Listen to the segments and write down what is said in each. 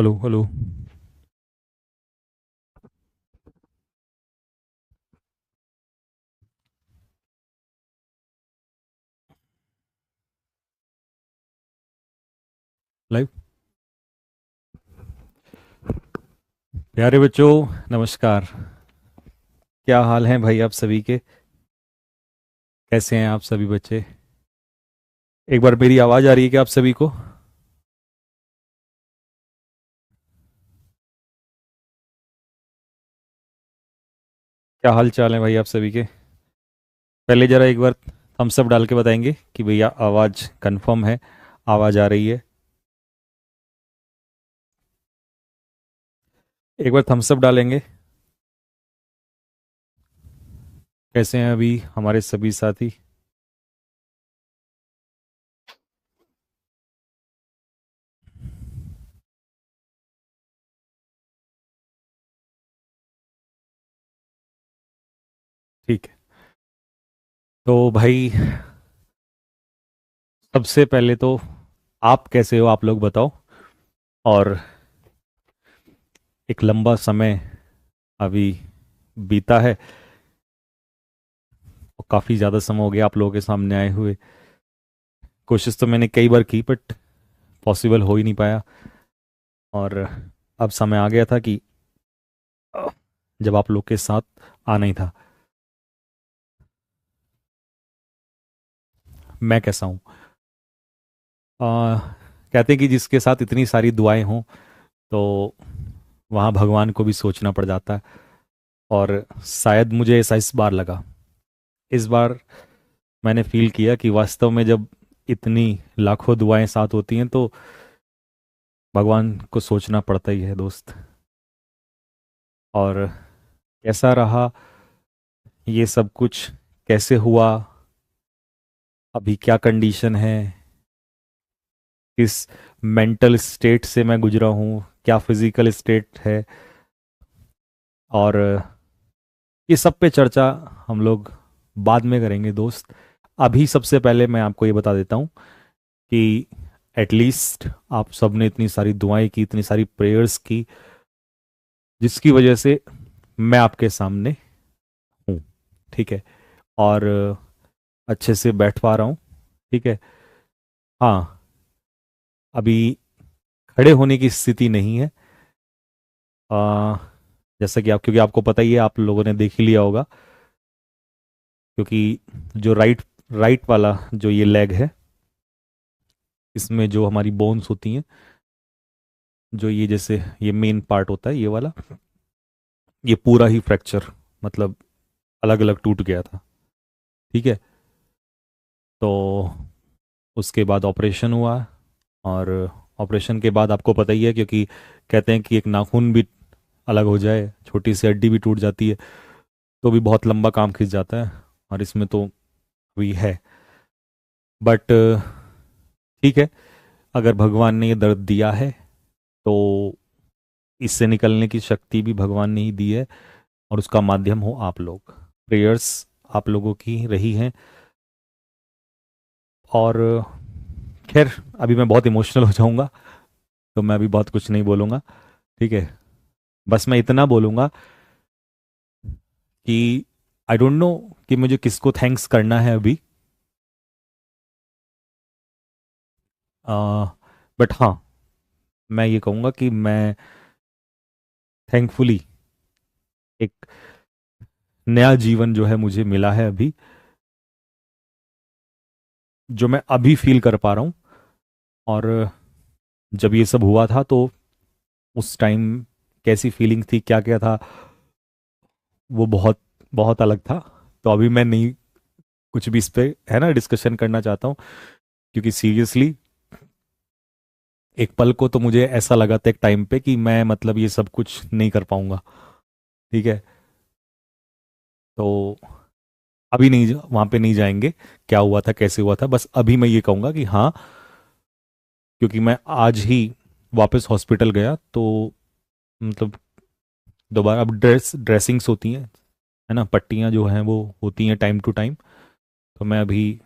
Hello hello. Live. प्यारे बच्चों, नमस्कार। क्या हाल है भाई आप सभी के? कैसे हैं आप सभी बच्चे? एक बार मेरी आवाज़ आ रही है क्या आप सभी को? क्या हाल चाल है भाई आप सभी के? पहले ज़रा एक बार थम्स अप डाल के बताएंगे कि भैया आवाज़ कंफर्म है, आवाज़ आ रही है। एक बार थम्स अप डालेंगे। कैसे हैं अभी हमारे सभी साथी? ठीक है। तो भाई, सबसे पहले तो आप कैसे हो, आप लोग बताओ। और एक लंबा समय अभी बीता है और काफ़ी ज़्यादा समय हो गया आप लोगों के सामने आए हुए। कोशिश तो मैंने कई बार की बट पॉसिबल हो ही नहीं पाया। और अब समय आ गया था कि अ, जब आप लोग के साथ आना ही था। मैं कैसा हूँ? कहते हैं कि जिसके साथ इतनी सारी दुआएं हों तो वहाँ भगवान को भी सोचना पड़ जाता है। और शायद मुझे ऐसा इस बार लगा। इस बार मैंने फील किया कि वास्तव में जब इतनी लाखों दुआएं साथ होती हैं तो भगवान को सोचना पड़ता ही है दोस्त। और कैसा रहा ये सब कुछ, कैसे हुआ, अभी क्या कंडीशन है, किस मेंटल स्टेट से मैं गुजरा हूँ, क्या फिजिकल स्टेट है, और ये सब पे चर्चा हम लोग बाद में करेंगे दोस्त। अभी सबसे पहले मैं आपको ये बता देता हूँ कि एटलीस्ट आप सब ने इतनी सारी दुआएं की, इतनी सारी प्रेयर्स की, जिसकी वजह से मैं आपके सामने हूँ। ठीक है। और अच्छे से बैठ पा रहा हूँ। ठीक है। हाँ, अभी खड़े होने की स्थिति नहीं है। आ, जैसा कि आप, क्योंकि आपको पता ही है, आप लोगों ने देख ही लिया होगा, क्योंकि जो राइट राइट वाला जो ये लेग है, इसमें जो हमारी बोन्स होती हैं, जो ये जैसे ये मेन पार्ट होता है ये वाला, ये पूरा ही फ्रैक्चर, मतलब अलग अलग टूट गया था। ठीक है। तो उसके बाद ऑपरेशन हुआ। और ऑपरेशन के बाद आपको पता ही है, क्योंकि कहते हैं कि एक नाखून भी अलग हो जाए, छोटी सी हड्डी भी टूट जाती है, तो भी बहुत लंबा काम खिंच जाता है। और इसमें तो अभी है, बट ठीक है। अगर भगवान ने ये दर्द दिया है तो इससे निकलने की शक्ति भी भगवान ने ही दी है, और उसका माध्यम हो आप लोग। प्रेयर्स आप लोगों की रही हैं। और खैर, अभी मैं बहुत इमोशनल हो जाऊंगा, तो मैं अभी बहुत कुछ नहीं बोलूंगा। ठीक है। बस मैं इतना बोलूंगा कि आई डोंट नो कि मुझे किसको थैंक्स करना है अभी। बट हाँ, मैं ये कहूँगा कि मैं थैंकफुली एक नया जीवन जो है मुझे मिला है अभी, जो मैं अभी फील कर पा रहा हूँ। और जब ये सब हुआ था तो उस टाइम कैसी फीलिंग थी, क्या क्या था, वो बहुत बहुत अलग था। तो अभी मैं नहीं कुछ भी इस पे है ना डिस्कशन करना चाहता हूँ, क्योंकि सीरियसली एक पल को तो मुझे ऐसा लगा था एक टाइम पे कि मैं मतलब ये सब कुछ नहीं कर पाऊंगा। ठीक है। तो अभी नहीं, वहां पे नहीं जाएंगे क्या हुआ था कैसे हुआ था। बस अभी मैं ये कहूंगा कि हाँ, क्योंकि मैं आज ही वापस हॉस्पिटल गया तो मतलब दोबारा अब ड्रेसिंग्स होती हैं, है ना, पट्टियां जो हैं वो होती हैं टाइम टू टाइम। तो मैं अभी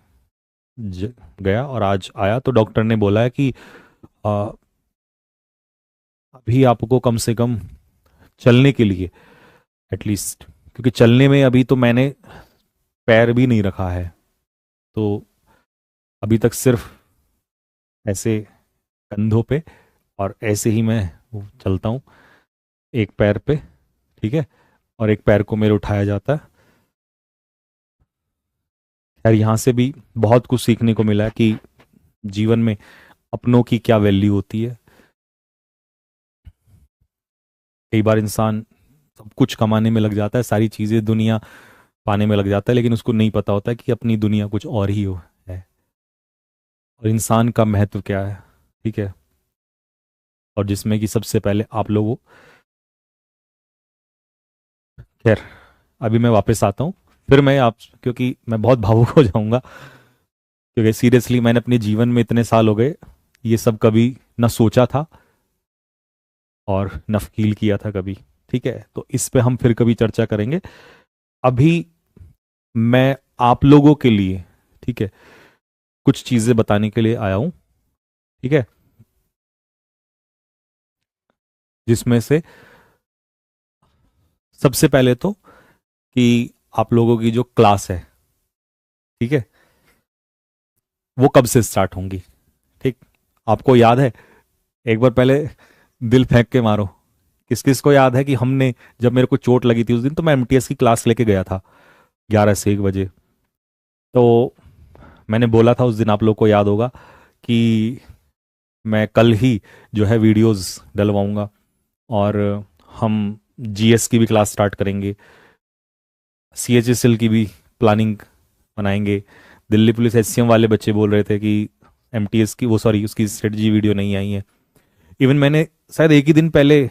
ज, गया और आज आया तो डॉक्टर ने बोला है कि आ, अभी आपको कम से कम चलने के लिए एटलीस्ट, क्योंकि चलने में अभी तो मैंने पैर भी नहीं रखा है, तो अभी तक सिर्फ ऐसे कंधों पे और ऐसे ही मैं चलता हूँ, एक पैर पे, ठीक है, और एक पैर को मेरे उठाया जाता है। यार यहाँ से भी बहुत कुछ सीखने को मिला कि जीवन में अपनों की क्या वैल्यू होती है। कई बार इंसान सब कुछ कमाने में लग जाता है, सारी चीजें दुनिया पाने में लग जाता है, लेकिन उसको नहीं पता होता कि अपनी दुनिया कुछ और ही हो है, और इंसान का महत्व क्या है, ठीक है। और जिसमें कि सबसे पहले आप लोगों, खैर अभी मैं वापस आता हूँ, फिर मैं आप, क्योंकि मैं बहुत भावुक हो जाऊंगा, क्योंकि सीरियसली मैंने अपने जीवन में इतने साल हो गए, ये सब कभी ना सोचा था और न फील किया था कभी, ठीक है। तो इस पे हम फिर कभी चर्चा करेंगे। अभी मैं आप लोगों के लिए, ठीक है, कुछ चीजें बताने के लिए आया हूं, ठीक है, जिसमें से सबसे पहले तो कि आप लोगों की जो क्लास है, ठीक है, वो कब से स्टार्ट होंगी, ठीक। आपको याद है, एक बार पहले दिल फेंक के मारो, किस किस को याद है कि हमने, जब मेरे को चोट लगी थी उस दिन, तो मैं एमटीएस की क्लास लेके गया था 11 से 1 बजे। तो मैंने बोला था उस दिन, आप लोग को याद होगा, कि मैं कल ही जो है वीडियोस डलवाऊंगा, और हम जीएस की भी क्लास स्टार्ट करेंगे, सीएचएसएल की भी प्लानिंग बनाएंगे। दिल्ली पुलिस एचसीएम वाले बच्चे बोल रहे थे कि एमटीएस की, वो सॉरी, उसकी स्ट्रेटजी वीडियो नहीं आई है। इवन मैंने शायद एक ही दिन पहले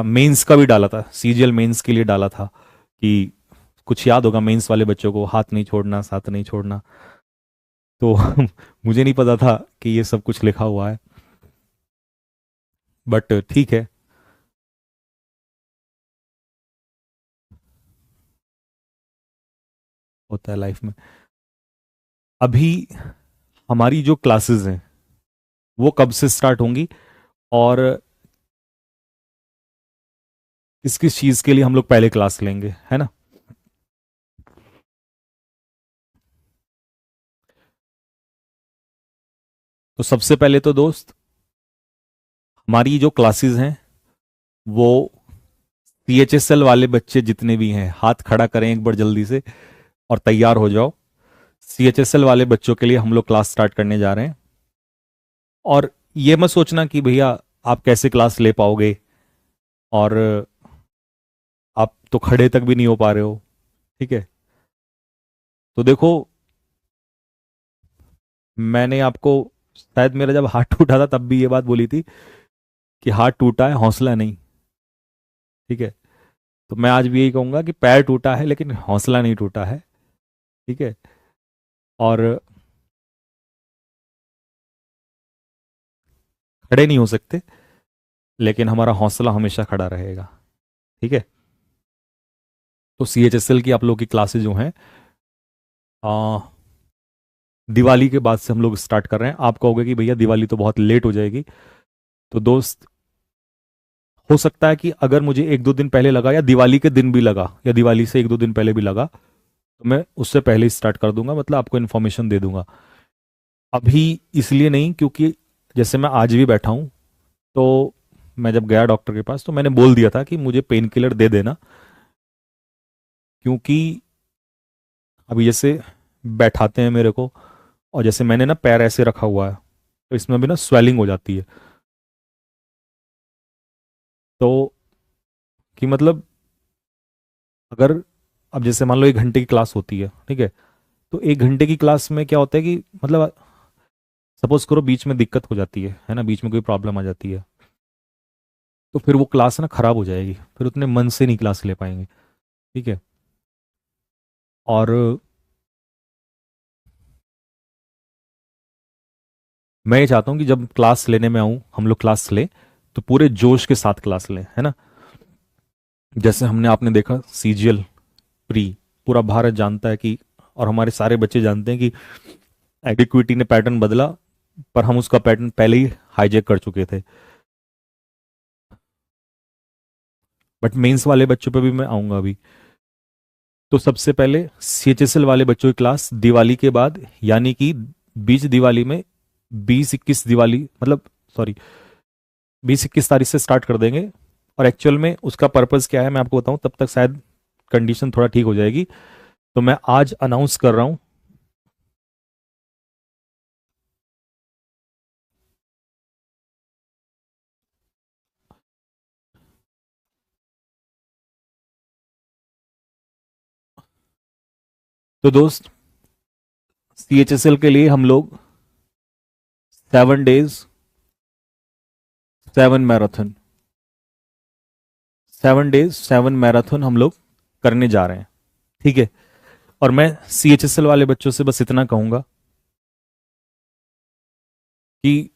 मेंस का भी डाला था, सीजीएल मेंस के लिए डाला था, कि कुछ याद होगा मेंस वाले बच्चों को, हाथ नहीं छोड़ना, साथ नहीं छोड़ना। तो मुझे नहीं पता था कि ये सब कुछ लिखा हुआ है, बट ठीक है। होता है लाइफ में। अभी हमारी जो क्लासेस हैं वो कब से स्टार्ट होंगी, और किस किस चीज के लिए हम लोग पहले क्लास लेंगे, है ना। तो सबसे पहले तो दोस्त, हमारी जो क्लासेस हैं वो सीएचएसएल वाले बच्चे जितने भी हैं, हाथ खड़ा करें एक बार जल्दी से और तैयार हो जाओ। सीएचएसएल वाले बच्चों के लिए हम लोग क्लास स्टार्ट करने जा रहे हैं। और ये मत सोचना कि भैया आप कैसे क्लास ले पाओगे, और आप तो खड़े तक भी नहीं हो पा रहे हो, ठीक है। तो देखो, मैंने आपको, शायद मेरा जब हाथ टूटा था तब भी ये बात बोली थी कि हाथ टूटा है, हौसला नहीं, ठीक है। तो मैं आज भी यही कहूंगा कि पैर टूटा है लेकिन हौसला नहीं टूटा है, ठीक है। और खड़े नहीं हो सकते, लेकिन हमारा हौसला हमेशा खड़ा रहेगा, ठीक है। तो सीएचएसएल की आप लोग की क्लासेस जो हैं, आ, दिवाली के बाद से हम लोग स्टार्ट कर रहे हैं। आप कहोगे कि भैया दिवाली तो बहुत लेट हो जाएगी, तो दोस्त, हो सकता है कि अगर मुझे 1-2 दिन पहले लगा, या दिवाली के दिन भी लगा, या दिवाली से 1-2 दिन पहले भी लगा, तो मैं उससे पहले ही स्टार्ट कर दूंगा, मतलब आपको इन्फॉर्मेशन दे दूंगा। अभी इसलिए नहीं, क्योंकि जैसे मैं आज भी बैठा हूं, तो मैं जब गया डॉक्टर के पास तो मैंने बोल दिया था कि मुझे पेन किलर दे देना, क्योंकि अभी जैसे बैठाते हैं मेरे को, और जैसे मैंने ना पैर ऐसे रखा हुआ है, तो इसमें भी ना स्वेलिंग हो जाती है। तो कि मतलब, अगर, अब जैसे मान लो 1 घंटे की क्लास होती है, ठीक है, तो 1 घंटे की क्लास में क्या होता है कि मतलब, सपोज करो बीच में दिक्कत हो जाती है ना, बीच में कोई प्रॉब्लम आ जाती है, तो फिर वो क्लास ना खराब हो जाएगी, फिर उतने मन से नहीं क्लास ले पाएंगे, ठीक है। और मैं ये चाहता हूँ कि जब क्लास लेने में आऊँ, हम लोग क्लास लें तो पूरे जोश के साथ क्लास लें, है ना। जैसे हमने, आपने देखा सीजीएल प्री, पूरा भारत जानता है कि, और हमारे सारे बच्चे जानते हैं कि एडिक्विटी ने पैटर्न बदला, पर हम उसका पैटर्न पहले ही हाईजैक कर चुके थे। बट मेंस वाले बच्चों पे भी मैं आऊंगा अभी। तो सबसे पहले सीएचएसएल वाले बच्चों की क्लास दिवाली के बाद, यानी कि बीच दिवाली में 20-21 दिवाली, मतलब सॉरी 20-21 तारीख से स्टार्ट कर देंगे। और एक्चुअल में उसका पर्पस क्या है मैं आपको बताऊं, तब तक शायद कंडीशन थोड़ा ठीक हो जाएगी। तो मैं आज अनाउंस कर रहा हूं। तो दोस्त, सीएचएसएल के लिए हम लोग 7 डेज 7 मैराथन, 7 डेज 7 मैराथन हम लोग करने जा रहे हैं। ठीक है। और मैं सीएचएसएल वाले बच्चों से बस इतना कहूंगा कि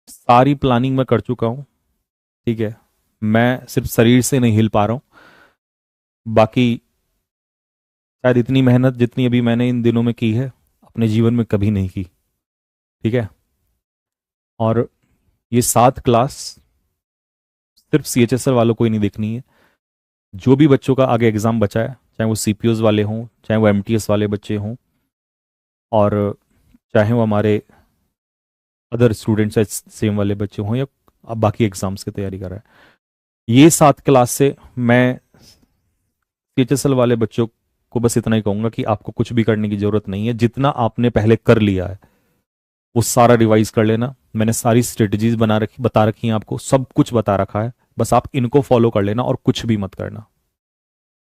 सारी प्लानिंग मैं कर चुका हूं। ठीक है। मैं सिर्फ शरीर से नहीं हिल पा रहा हूं, बाकी शायद इतनी मेहनत जितनी अभी मैंने इन दिनों में की है अपने जीवन में कभी नहीं की। ठीक है। और ये 7 क्लास सिर्फ सीएचएसएल वालों को ही नहीं देखनी है। जो भी बच्चों का आगे एग्जाम बचा है, चाहे वो सीपीओज वाले हों, चाहे वो एमटीएस वाले बच्चे हों, और चाहे वो हमारे अदर स्टूडेंट्स सेम वाले बच्चे हों, या अब बाकी एग्जाम्स की तैयारी कर रहे हैं, ये 7 क्लास से मैं सीएचएसएल वाले बच्चों को बस इतना ही कहूंगा कि आपको कुछ भी करने की जरूरत नहीं है। जितना आपने पहले कर लिया है वो सारा रिवाइज कर लेना। मैंने सारी स्ट्रेटजीज बता रखी हैं आपको, सब कुछ बता रखा है। बस आप इनको फॉलो कर लेना और कुछ भी मत करना।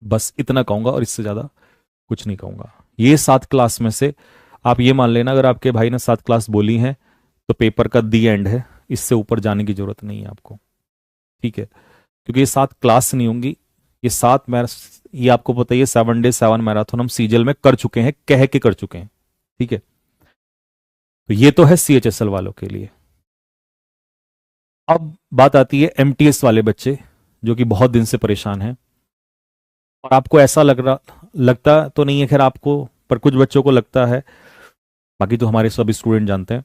बस इतना कहूंगा और इससे ज्यादा कुछ नहीं कहूंगा। ये 7 क्लास में से आप ये मान लेना, अगर आपके भाई ने 7 क्लास बोली है तो पेपर का दी एंड है। इससे ऊपर जाने की जरूरत नहीं है आपको। ठीक है। क्योंकि ये 7 क्लास नहीं होंगी, ये ये आपको पता ही है, 7 डे 7 मैराथन हम सीजल में कर चुके हैं, कह के कर चुके हैं। ठीक है। तो ये तो है सीएचएसएल वालों के लिए। अब बात आती है एमटीएस वाले बच्चे, जो कि बहुत दिन से परेशान हैं। और आपको ऐसा लगता तो नहीं है, खैर आपको, पर कुछ बच्चों को लगता है, बाकी तो हमारे सभी स्टूडेंट जानते हैं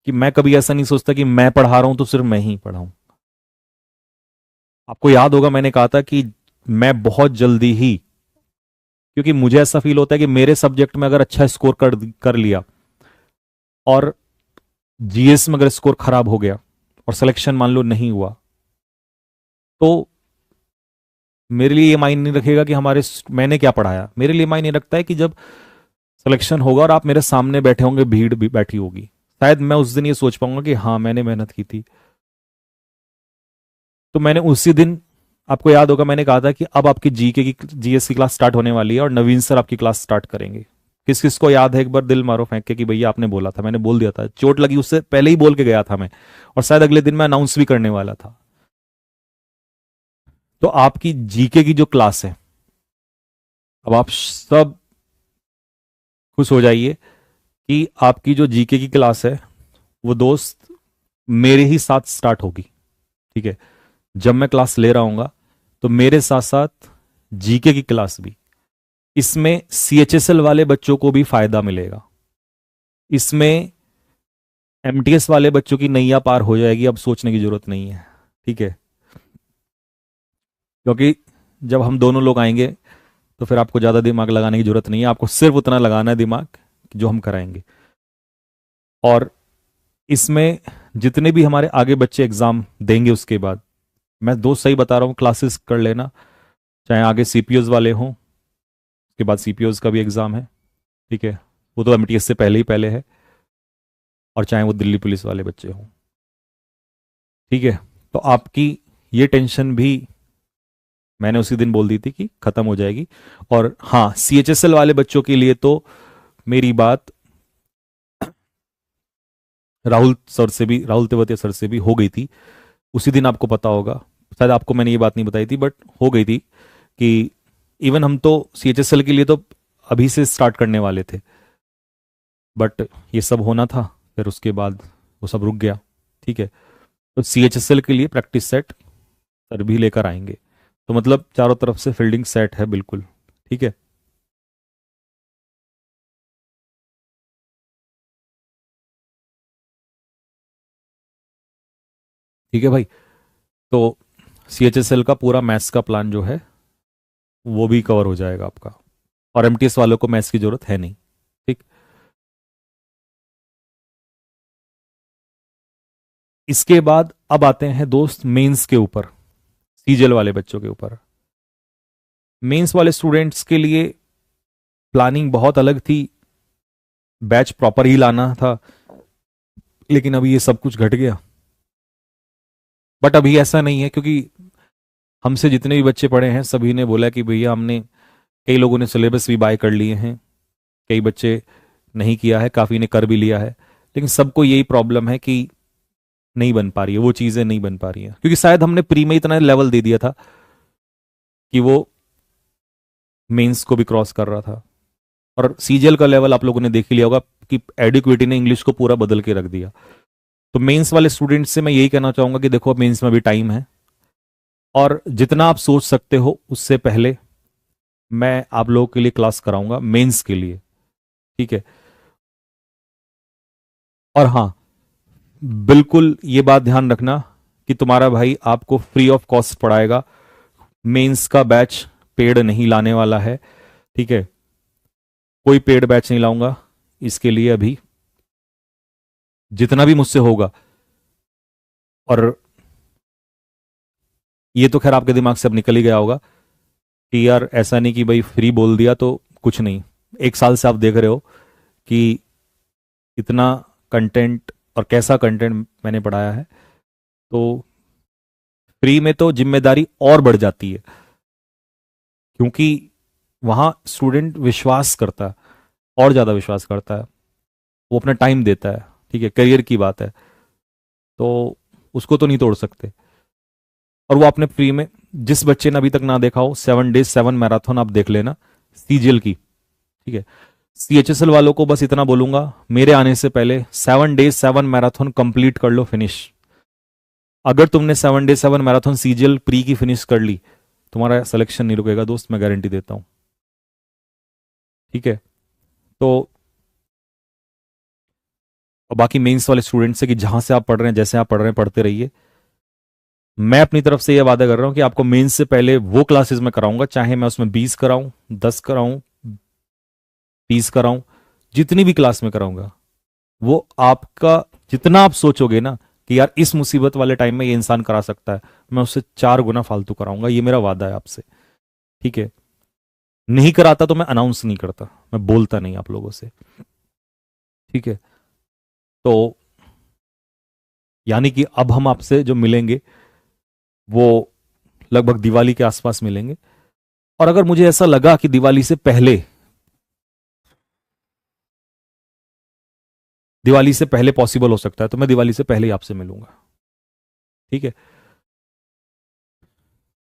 कि मैं कभी ऐसा नहीं सोचता कि मैं पढ़ा रहा हूं तो सिर्फ मैं ही पढ़ाऊं। आपको याद होगा मैंने कहा था कि मैं बहुत जल्दी ही, क्योंकि मुझे ऐसा फील होता है कि मेरे सब्जेक्ट में अगर अच्छा स्कोर कर लिया, और जीएस में अगर स्कोर खराब हो गया और सिलेक्शन मान लो नहीं हुआ, तो मेरे लिए ये मायने नहीं रखेगा कि मैंने क्या पढ़ाया। मेरे लिए मायने रखता है कि जब सिलेक्शन होगा और आप मेरे सामने बैठे होंगे, भीड़ भी बैठी होगी, शायद मैं उस दिन ये सोच पाऊंगा कि हाँ मैंने मेहनत की थी। तो मैंने उसी दिन, आपको याद होगा मैंने कहा था कि अब आपकी जीएस की क्लास स्टार्ट होने वाली है और नवीन सर आपकी क्लास स्टार्ट करेंगे। किस किस को याद है, एक बार दिल मारो फेंक के कि भैया आपने बोला था। मैंने बोल दिया था, चोट लगी उससे पहले ही बोल के गया था मैं, और शायद अगले दिन मैं अनाउंस भी करने वाला था। तो आपकी जीके की जो क्लास है, अब आप सब खुश हो जाइए कि आपकी जो जीके की क्लास है वो दोस्त मेरे ही साथ स्टार्ट होगी। ठीक है। जब मैं क्लास ले रहा हूंगा तो मेरे साथ साथ जीके की क्लास भी, इसमें सीएचएसएल वाले बच्चों को भी फायदा मिलेगा। इसमें एमटीएस वाले बच्चों की नैया पार हो जाएगी, अब सोचने की जरूरत नहीं है। ठीक है। क्योंकि जब हम दोनों लोग आएंगे तो फिर आपको ज्यादा दिमाग लगाने की जरूरत नहीं है, आपको सिर्फ उतना लगाना है दिमाग जो हम कराएंगे। और इसमें जितने भी हमारे आगे बच्चे एग्जाम देंगे उसके बाद, मैं दो सही बता रहा हूँ, क्लासेस कर लेना। चाहे आगे सीपीओज वाले हों, उसके बाद सीपीओज का भी एग्जाम है। ठीक है। वो तो एमटीएस से पहले ही पहले है। और चाहे वो दिल्ली पुलिस वाले बच्चे हों। ठीक है। तो आपकी ये टेंशन भी मैंने उसी दिन बोल दी थी कि खत्म हो जाएगी। और हाँ, सीएचएसएल वाले बच्चों के लिए तो मेरी बात राहुल तेवतिया सर से भी हो गई थी उसी दिन। आपको पता होगा, शायद आपको मैंने ये बात नहीं बताई थी, बट हो गई थी कि इवन हम तो सीएचएसएल के लिए तो अभी से स्टार्ट करने वाले थे, बट ये सब होना था, फिर उसके बाद वो सब रुक गया। ठीक है। तो सीएचएसएल के लिए प्रैक्टिस सेट सर भी लेकर आएंगे। तो मतलब चारों तरफ से फील्डिंग सेट है बिल्कुल। ठीक है। ठीक है भाई। तो CHSL का पूरा मैथ्स का प्लान जो है वो भी कवर हो जाएगा आपका, और MTS वालों को मैथ्स की जरूरत है नहीं। ठीक। इसके बाद अब आते हैं दोस्त मेंस के ऊपर, सीजल वाले बच्चों के ऊपर। मेंस वाले स्टूडेंट्स के लिए प्लानिंग बहुत अलग थी, बैच प्रॉपर ही लाना था, लेकिन अभी ये सब कुछ घट गया। बट अभी ऐसा नहीं है, क्योंकि हमसे जितने भी बच्चे पढ़े हैं सभी ने बोला कि भैया हमने, कई लोगों ने सिलेबस भी बाय कर लिए हैं, कई बच्चे नहीं किया है, काफ़ी ने कर भी लिया है, लेकिन सबको यही प्रॉब्लम है कि नहीं बन पा रही है, वो चीज़ें नहीं बन पा रही हैं, क्योंकि शायद हमने प्री में इतना लेवल दे दिया था कि वो मेंस को भी क्रॉस कर रहा था। और सीजीएल का लेवल आप लोगों ने देख ही लिया होगा कि एडिक्विटी ने इंग्लिश को पूरा बदल के रख दिया। तो मेंस वाले स्टूडेंट्स से मैं यही कहना चाहूंगा कि देखो, मेंस में भी टाइम है, और जितना आप सोच सकते हो उससे पहले मैं आप लोगों के लिए क्लास कराऊंगा मेंस के लिए। ठीक है। और हाँ, बिल्कुल ये बात ध्यान रखना कि तुम्हारा भाई आपको फ्री ऑफ कॉस्ट पढ़ाएगा, मेंस का बैच पेड नहीं लाने वाला है। ठीक है, कोई पेड बैच नहीं लाऊंगा इसके लिए अभी, जितना भी मुझसे होगा। और ये तो खैर आपके दिमाग से अब निकल ही गया होगा कि यार ऐसा नहीं कि भाई फ्री बोल दिया तो कुछ नहीं। एक साल से आप देख रहे हो कि इतना कंटेंट और कैसा कंटेंट मैंने पढ़ाया है, तो फ्री में तो जिम्मेदारी और बढ़ जाती है, क्योंकि वहां स्टूडेंट विश्वास करता है, और ज्यादा विश्वास करता है, वो अपना टाइम देता है। ठीक है, करियर की बात है, तो उसको तो नहीं तोड़ सकते। और वो आपने फ्री में, जिस बच्चे ने अभी तक ना देखा हो, 7 डेज 7 मैराथन आप देख लेना सीजीएल की। ठीक है। CHSL वालों को बस इतना बोलूंगा, मेरे आने से पहले 7 डेज 7 मैराथन कंप्लीट कर लो, फिनिश। अगर तुमने 7 डेज 7 मैराथन सीजीएल प्री की फिनिश कर ली, तुम्हारा सिलेक्शन नहीं रुकेगा दोस्त, मैं गारंटी देता हूं। ठीक है। तो बाकी मेंस वाले स्टूडेंट से कि जहां से आप पढ़ रहे हैं, जैसे आप पढ़ रहे हैं, पढ़ते रहिए। मैं अपनी तरफ से यह वादा कर रहा हूं कि आपको मेंस से पहले वो क्लासेस में कराऊंगा, चाहे मैं उसमें 20 कराऊं, 10 कराऊं, 30 कराऊं, जितनी भी क्लास में कराऊंगा, वो आपका, जितना आप सोचोगे ना कि यार इस मुसीबत वाले टाइम में ये इंसान करा सकता है, मैं उससे 4 गुना फालतू कराऊंगा, ये मेरा वादा है आपसे। ठीक है। नहीं कराता तो मैं अनाउंस नहीं करता, मैं बोलता नहीं आप लोगों से। ठीक है। तो यानी कि अब हम आपसे जो मिलेंगे वो लगभग दिवाली के आसपास मिलेंगे। और अगर मुझे ऐसा लगा कि दिवाली से पहले पॉसिबल हो सकता है, तो मैं दिवाली से पहले ही आपसे मिलूंगा। ठीक है।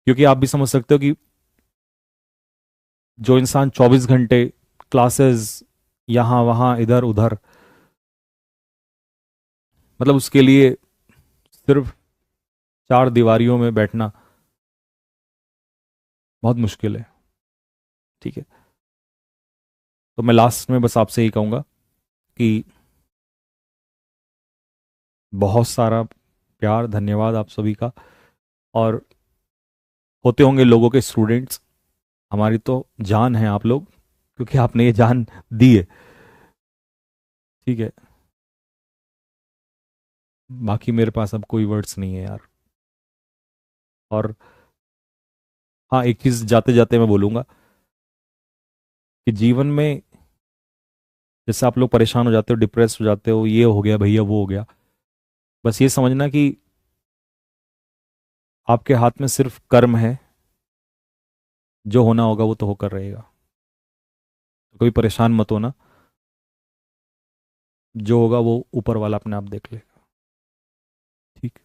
क्योंकि आप भी समझ सकते हो कि जो इंसान 24 घंटे क्लासेस, यहां वहां इधर उधर, मतलब उसके लिए सिर्फ 4 दीवारियों में बैठना बहुत मुश्किल है। ठीक है। तो मैं लास्ट में बस आपसे ही कहूंगा कि बहुत सारा प्यार, धन्यवाद आप सभी का। और होते होंगे लोगों के स्टूडेंट्स, हमारी तो जान है आप लोग, क्योंकि आपने ये जान दी है। ठीक है। बाकी मेरे पास अब कोई वर्ड्स नहीं है यार। और हाँ, एक चीज जाते जाते मैं बोलूंगा कि जीवन में जैसे आप लोग परेशान हो जाते हो, डिप्रेस हो जाते हो, ये हो गया भैया, वो हो गया, बस ये समझना कि आपके हाथ में सिर्फ कर्म है, जो होना होगा वो तो होकर रहेगा। तो कोई परेशान मत होना, जो होगा वो ऊपर वाला अपने आप देख लेगा। ठीक।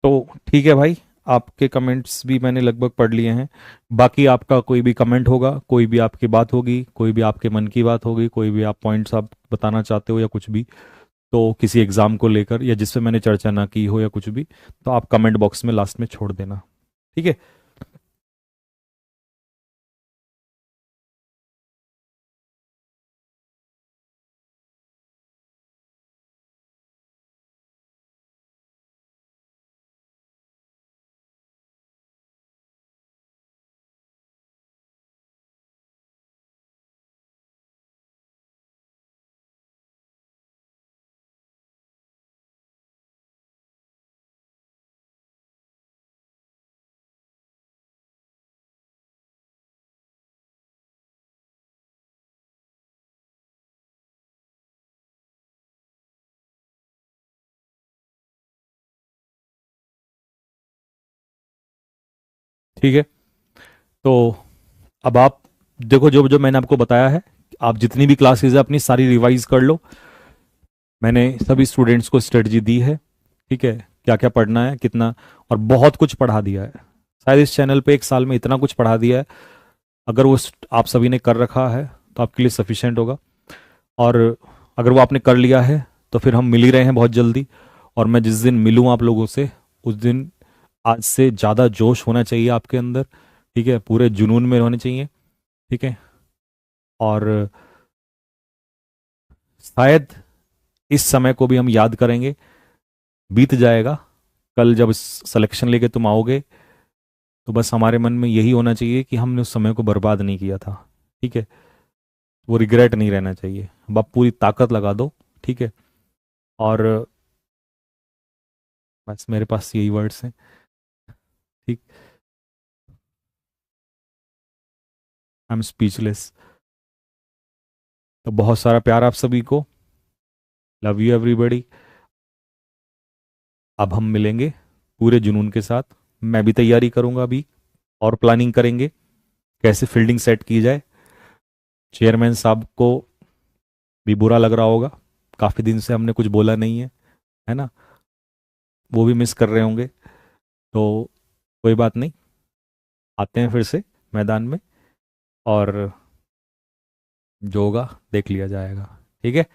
तो ठीक है भाई, आपके कमेंट्स भी मैंने लगभग पढ़ लिए हैं। बाकी आपका कोई भी कमेंट होगा, कोई भी आपकी बात होगी, कोई भी आपके मन की बात होगी, कोई भी आप पॉइंट्स आप बताना चाहते हो या कुछ भी, तो किसी एग्जाम को लेकर या जिससे मैंने चर्चा ना की हो या कुछ भी, तो आप कमेंट बॉक्स में लास्ट में छोड़ देना। ठीक है। ठीक है। तो अब आप देखो, जो जो मैंने आपको बताया है, आप जितनी भी क्लासेस है अपनी सारी रिवाइज कर लो। मैंने सभी स्टूडेंट्स को स्ट्रेटजी दी है, ठीक है, क्या क्या पढ़ना है कितना, और बहुत कुछ पढ़ा दिया है। शायद इस चैनल पे एक साल में इतना कुछ पढ़ा दिया है। अगर वो आप सभी ने कर रखा है तो आपके लिए सफिशिएंट होगा। और अगर वो आपने कर लिया है तो फिर हम मिल ही रहे हैं बहुत जल्दी। और मैं जिस दिन मिलूँ आप लोगों से, उस दिन आज से ज़्यादा जोश होना चाहिए आपके अंदर, ठीक है, पूरे जुनून में होने चाहिए। ठीक है। और शायद इस समय को भी हम याद करेंगे, बीत जाएगा। कल जब सिलेक्शन लेके तुम आओगे तो बस हमारे मन में यही होना चाहिए कि हमने उस समय को बर्बाद नहीं किया था। ठीक है। वो रिग्रेट नहीं रहना चाहिए। अब आप पूरी ताकत लगा दो। ठीक है। और बस मेरे पास यही वर्ड्स हैं। ठीक। I am speechless. तो बहुत सारा प्यार आप सभी को। Love you everybody. अब हम मिलेंगे पूरे जुनून के साथ। मैं भी तैयारी करूंगा अभी, और प्लानिंग करेंगे कैसे फील्डिंग सेट की जाए। चेयरमैन साहब को भी बुरा लग रहा होगा, काफ़ी दिन से हमने कुछ बोला नहीं है ना। वो भी मिस कर रहे होंगे। तो कोई बात नहीं, आते हैं फिर से मैदान में, और जो होगा देख लिया जाएगा। ठीक है।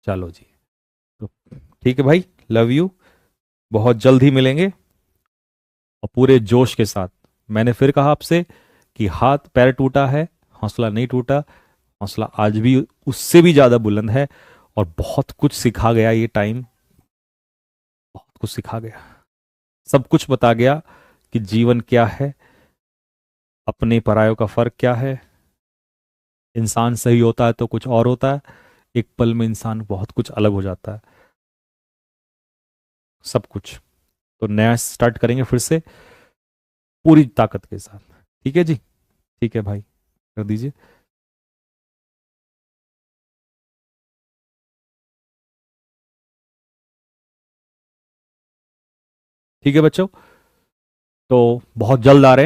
चलो जी। तो ठीक है भाई, लव यू। बहुत जल्द ही मिलेंगे, और पूरे जोश के साथ। मैंने फिर कहा आपसे कि हाथ पैर टूटा है, हौसला नहीं टूटा। हौसला आज भी उससे भी ज़्यादा बुलंद है। और बहुत कुछ सिखा गया ये टाइम, बहुत कुछ सिखा गया, सब कुछ बता गया कि जीवन क्या है, अपने परायों का फर्क क्या है। इंसान सही होता है तो कुछ और होता है, एक पल में इंसान बहुत कुछ अलग हो जाता है। सब कुछ। तो नया स्टार्ट करेंगे फिर से पूरी ताकत के साथ। ठीक है जी। ठीक है भाई, कर दीजिए। ठीक है बच्चों, तो बहुत जल्द आ रहे हैं।